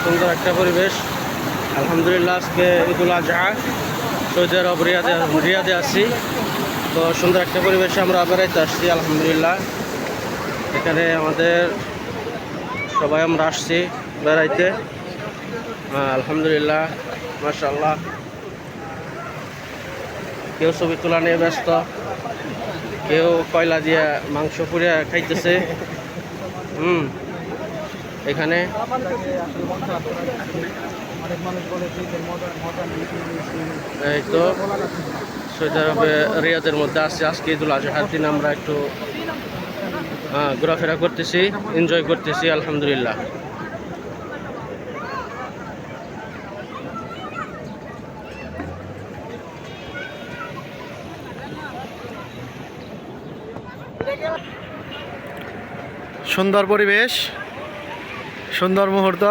সুন্দর একটা পরিবেশ। আলহামদুলিল্লাহ আজকে ঈদুল আজহা, সৌদি আরব রিয়াদে আছি। তো সুন্দর একটা পরিবেশে আমরা বেড়াইতে আসছি আলহামদুলিল্লাহ। এখানে আমাদের সবাই আমরা আসছি বেড়াইতে। আলহামদুলিল্লাহ, মাশাআল্লাহ। কেউ ছবি তোলা নিয়ে ব্যস্ত, কেউ কয়লা দিয়ে মাংস পুড়িয়া খাইতেছে। এখানে এই তো সৌদি আরবে রিয়াদের মধ্যে আসছি। আজকে ঈদুল আজহার দিন আমরা একটু ঘোরাফেরা করতেছি, এনজয় করতেছি আলহামদুলিল্লাহ। সুন্দর পরিবেশ, সুন্দর মুহূর্ত।